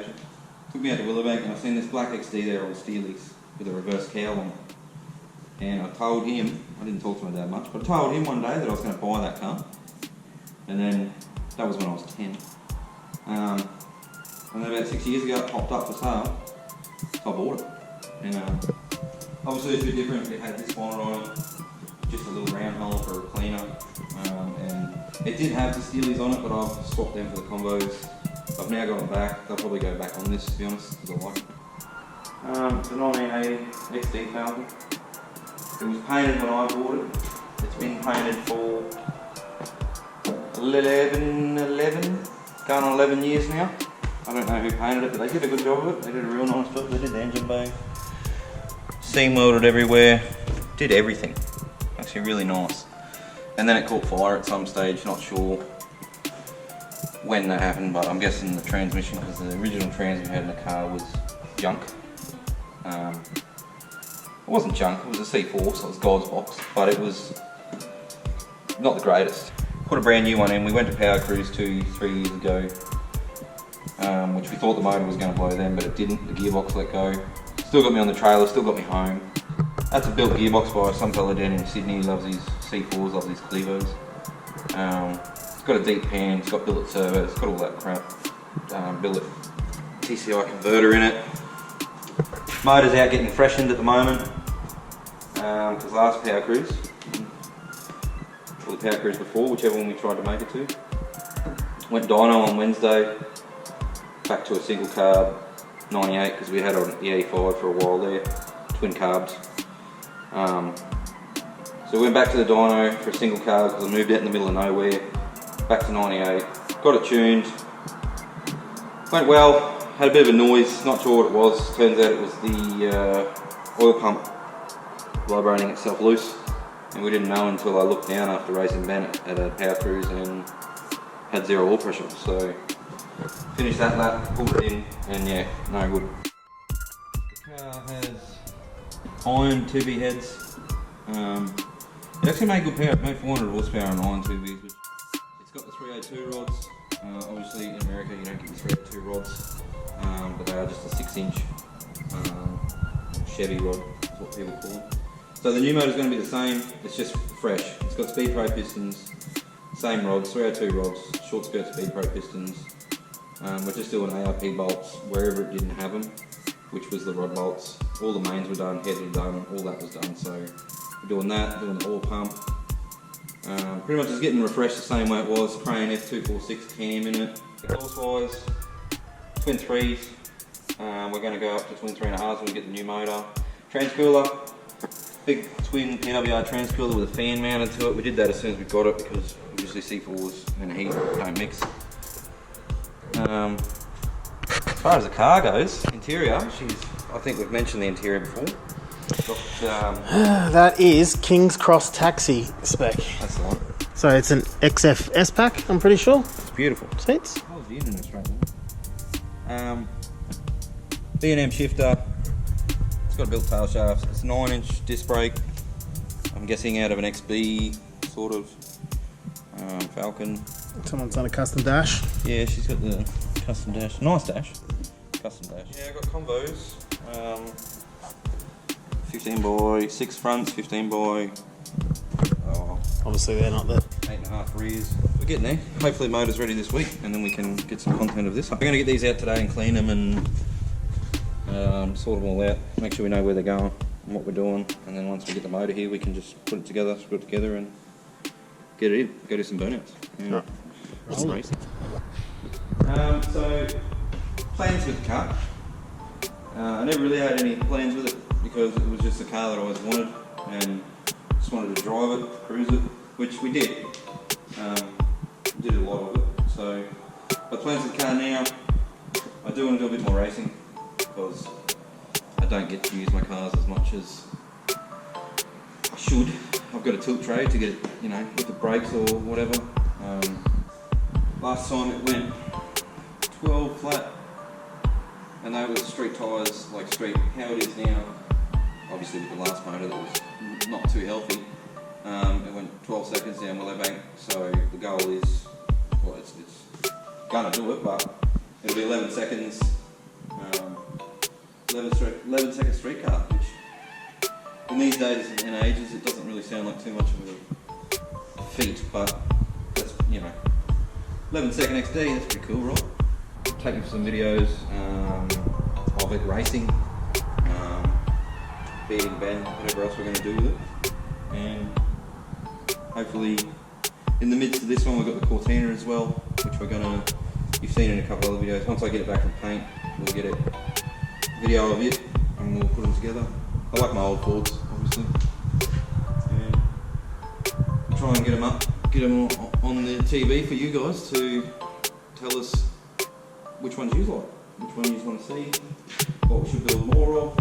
occasion. Took me out to Willowbank and I seen this black XD there on Steelies with a reverse cowl on it. And I told him, I didn't talk to my dad much, but I told him one day that I was going to buy that car. And then, that was when I was 10. And then about 6 years ago it popped up for sale, so I bought it. And obviously it's a bit different, it had this bonnet on it, just a little round hole for a cleaner. And it did have the Steelies on it, but I've swapped them for the combos. I've now got them back, they'll probably go back on this to be honest, because I like it. It's a 1980 XD Falcon. It was painted when I bought it. It's been painted for 11 years now. I don't know who painted it, but they did a good job of it. They did a real nice job. They did the engine bay, seam welded everywhere, did everything. Actually really nice. And then it caught fire at some stage, not sure when that happened, but I'm guessing the transmission, because the original trans we had in the car was junk. It wasn't junk, it was a C4, so it was God's box, but it was not the greatest. Put a brand new one in. We went to Power Cruise 2-3 years ago, which we thought the motor was going to blow then, but it didn't. The gearbox let go. Still got me on the trailer, still got me home. That's a built gearbox by some fella down in Sydney. He loves these C4s, loves these Clevos. It's got a deep pan, it's got billet servo, it's got all that crap. Billet TCI converter in it. Motor's out getting freshened at the moment, because last Power Cruise, or the Power Cruise before, whichever one we tried to make it to, went dyno on Wednesday, back to a single carb 98, because we had on the 85 for a while there, twin carbs. So we went back to the dyno for a single carb because I moved out in the middle of nowhere, back to 98, got it tuned, went well. Had a bit of a noise, not sure what it was. Turns out it was the oil pump vibrating itself loose, and we didn't know until I looked down after racing Bennett at a Power Cruise and had zero oil pressure. So finished that lap, pulled it in, and yeah, no good. The car has iron 2B heads. It actually made good power, it made 400 horsepower on iron 2Bs. It's got the 302 rods. Obviously in America you don't get the 302 rods. But they are just a 6-inch Chevy rod, is what people call them. So the new motor is going to be the same, it's just fresh. It's got Speed Pro pistons, same rods, 302 rods, short skirt Speed Pro pistons. We're just doing ARP bolts wherever it didn't have them, which was the rod bolts. All the mains were done, heads were done, all that was done. So we're doing that, doing the oil pump. Pretty much just getting refreshed the same way it was, Crane F246 cam in it. Exhaust wise, twin 3s, we're going to go up to twin 3.5s when we get the new motor. Transcooler, big twin PWR transcooler with a fan mounted to it. We did that as soon as we got it because obviously C4s and heat don't mix. As far as the car goes, interior, I think we've mentioned the interior before. That is King's Cross Taxi spec. That's the one. So it's an XF S-Pack, I'm pretty sure. It's beautiful. Seats. Oh, the internet's right now. B&M shifter. It's got a built tail shaft. It's a 9-inch disc brake. I'm guessing out of an XB sort of Falcon. Someone's done a custom dash. Yeah, she's got the custom dash. Nice dash. Custom dash. Yeah, I've got combos. 15 by 6 fronts, 15 by obviously they're not there. 8.5 rears. We're getting there. Hopefully the motor's ready this week and then we can get some content of this. We're going to get these out today and clean them and sort them all out. Make sure we know where they're going and what we're doing, and then once we get the motor here we can just put it together, screw it together and get it in. Go do some burnouts. Yeah. Some racing. So plans with the car. I never really had any plans with it because it was just a car that I always wanted and just wanted to drive it, cruise it, which we did. Did a lot of it. So my plans with the car now, I do want to do a bit more racing because I don't get to use my cars as much as I should. I've got a tilt tray to get it, you know, with the brakes or whatever. Last time it went 12 flat, and that was street tyres, like street, how it is now. Obviously with the last motor that was not too healthy, it went 12 seconds down Willowbank, so the goal is, well it's gonna do it, but it'll be 11 seconds 11-second streetcar, which in these days and ages it doesn't really sound like too much of a feat, but that's, you know, 11-second XD, that's pretty cool, right? Taking some videos of it racing, beating Ben, whatever else we're going to do with it, and hopefully in the midst of this one we've got the Cortina as well, which we're going to, you've seen in a couple of other videos. Once I get it back from paint, we'll get it video of it and we'll put them together. I like my old Fords, obviously, and we'll try and get them on the TV for you guys to tell us which ones you like, which one you want to see, what we should build more of.